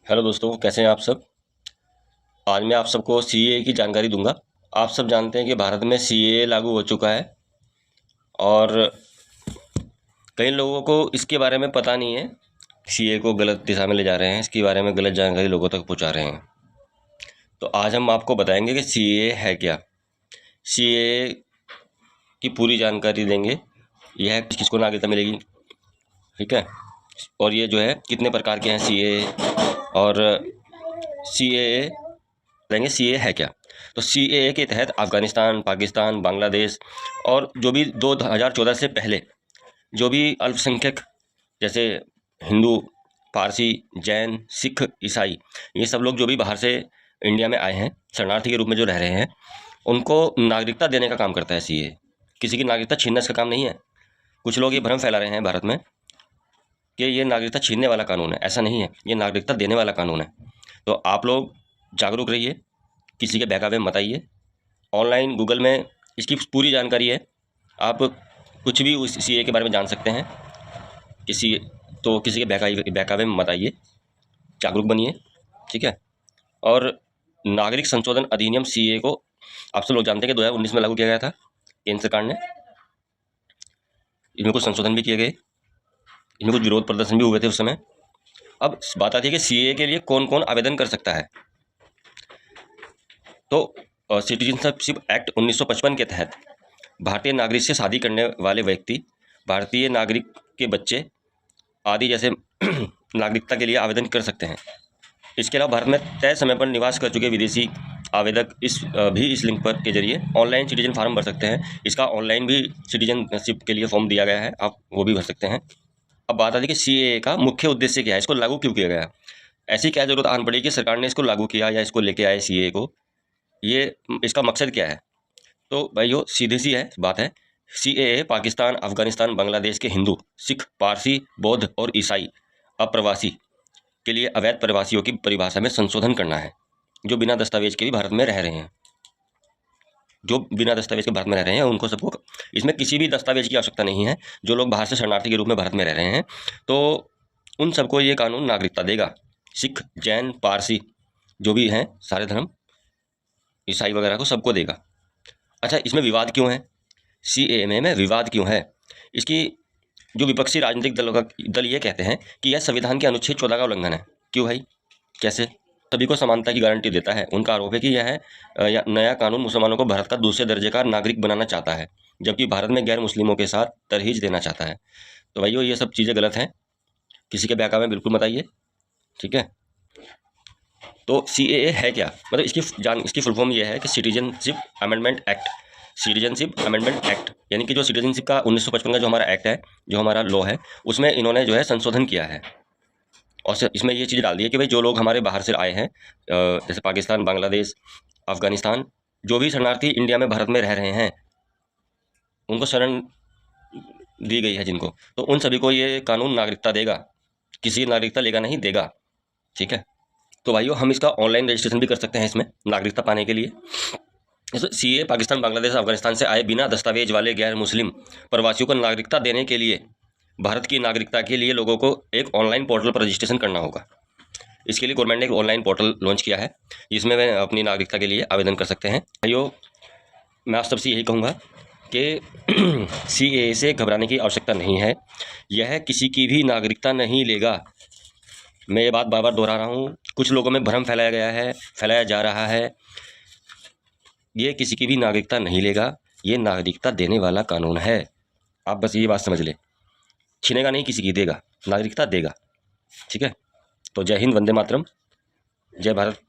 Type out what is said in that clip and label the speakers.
Speaker 1: Hello दोस्तों, कैसे हैं आप सब। आज मैं आप सबको सीएए की जानकारी दूंगा। आप सब जानते हैं कि भारत में सीएए लागू हो चुका है और कई लोगों को इसके बारे में पता नहीं है। सीएए को गलत दिशा में ले जा रहे हैं, इसके बारे में गलत जानकारी लोगों तक पहुंचा रहे हैं। तो आज हम आपको बताएंगे कि सीएए है क्या। सीएए की पूरी जानकारी देंगे। यह किसको नागरिकता मिलेगी, ठीक है, और ये जो है कितने प्रकार के हैं सीएए, और सीएए देंगे सीएए है क्या। तो सीएए के तहत अफगानिस्तान, पाकिस्तान, बांग्लादेश और जो भी 2014 से पहले जो भी अल्पसंख्यक जैसे हिंदू, पारसी, जैन, सिख, ईसाई, ये सब लोग जो भी बाहर से इंडिया में आए हैं शरणार्थी के रूप में जो रह रहे हैं, उनको नागरिकता देने का काम करता है सीएए। किसी की नागरिकता छीनने का काम नहीं है। कुछ लोग ये भ्रम फैला रहे हैं भारत में कि ये नागरिकता छीनने वाला कानून है। ऐसा नहीं है, ये नागरिकता देने वाला कानून है। तो आप लोग जागरूक रहिए, किसी के बहकावे में मत आइए। ऑनलाइन गूगल में इसकी पूरी जानकारी है, आप कुछ भी उस सीए के बारे में जान सकते हैं। किसी के बहकावे में मत आइए, जागरूक बनिए, ठीक है। और नागरिक संशोधन अधिनियम सीए को आप सब लोग जानते हैं कि 2019 में लागू किया गया था केंद्र सरकार ने। इसमें कुछ संशोधन भी किए गए, इसमें कुछ विरोध प्रदर्शन भी हुए थे उस समय। अब बात आती है कि सीए के लिए कौन कौन आवेदन कर सकता है। तो सिटीजनशिप एक्ट 1955 के तहत भारतीय नागरिक से शादी करने वाले व्यक्ति, भारतीय नागरिक के बच्चे आदि जैसे नागरिकता के लिए आवेदन कर सकते हैं। इसके अलावा भारत में तय समय पर निवास कर चुके विदेशी आवेदक इस लिंक पर के जरिए ऑनलाइन सिटीजन फार्म भर सकते हैं। इसका ऑनलाइन भी सिटीजनशिप के लिए फॉर्म दिया गया है, आप वो भी भर सकते हैं। अब बात आती है कि सीएए का मुख्य उद्देश्य क्या है, इसको लागू क्यों किया गया। ऐसी क्या जरूरत आन पड़ी कि सरकार ने इसको लागू किया या इसको लेके आए सीएए को, ये इसका मकसद क्या है। तो भाइयों सीधी सी है बात है, सीएए पाकिस्तान, अफगानिस्तान, बांग्लादेश के हिंदू, सिख, पारसी, बौद्ध और ईसाई अप्रवासी के लिए अवैध प्रवासियों की परिभाषा में संशोधन करना है, जो बिना दस्तावेज के भी भारत में रह रहे हैं। जो बिना दस्तावेज के भारत में रह रहे हैं उनको सबको, इसमें किसी भी दस्तावेज की आवश्यकता नहीं है। जो लोग बाहर से शरणार्थी के रूप में भारत में रह रहे हैं, तो उन सबको ये कानून नागरिकता देगा। सिख, जैन, पारसी जो भी हैं, सारे धर्म, ईसाई वगैरह को सबको देगा। अच्छा, इसमें विवाद क्यों है, सीएए में विवाद क्यों है। इसकी जो विपक्षी राजनीतिक दल ये कहते हैं कि यह संविधान के अनुच्छेद 14 का उल्लंघन है। क्यों भाई, कैसे। सभी को समानता की गारंटी देता है। उनका आरोप है कि यह नया कानून मुसलमानों को भारत का दूसरे दर्जे का नागरिक बनाना चाहता है, जबकि भारत में गैर मुस्लिमों के साथ तरहीज देना चाहता है। तो भाइयों ये सब चीज़ें गलत हैं, किसी के बहकावे में बिल्कुल मत आइए, ठीक है। तो सीएए है क्या, मतलब इसकी फुल फॉर्म ये है कि citizenship amendment act. Citizenship amendment act यानी कि जो सिटीजनशिप का 1955 का जो हमारा एक्ट है, जो हमारा लॉ है, उसमें इन्होंने जो है संशोधन किया है। और इसमें ये चीज़ डाल दी है कि भाई जो लोग हमारे बाहर से आए हैं, जैसे पाकिस्तान, बांग्लादेश, अफगानिस्तान, जो भी शरणार्थी इंडिया में भारत में रह रहे हैं, उनको शरण दी गई है जिनको, तो उन सभी को ये कानून नागरिकता देगा। किसी की नागरिकता लेगा नहीं, देगा, ठीक है। तो भाइयों हम इसका ऑनलाइन रजिस्ट्रेशन भी कर सकते हैं इसमें नागरिकता पाने के लिए। सीए पाकिस्तान, बांग्लादेश, अफगानिस्तान से आए बिना दस्तावेज वाले गैर मुस्लिम प्रवासियों को नागरिकता देने के लिए भारत की नागरिकता के लिए लोगों को एक ऑनलाइन पोर्टल पर रजिस्ट्रेशन करना होगा। इसके लिए गवर्नमेंट ने एक ऑनलाइन पोर्टल लॉन्च किया है, जिसमें वे अपनी नागरिकता के लिए आवेदन कर सकते हैं। भाइयों मैं आप सबसे यही कहूँगा कि सीएए से घबराने की आवश्यकता नहीं है। यह किसी की भी नागरिकता नहीं लेगा। मैं ये बात बार बार दोहरा रहा हूँ, कुछ लोगों में भ्रम फैलाया जा रहा है। ये किसी की भी नागरिकता नहीं लेगा, ये नागरिकता देने वाला कानून है। आप बस ये बात समझ लें, छीनेगा नहीं किसी की, देगा, नागरिकता देगा, ठीक है। तो जय हिंद, वंदे मातरम, जय भारत।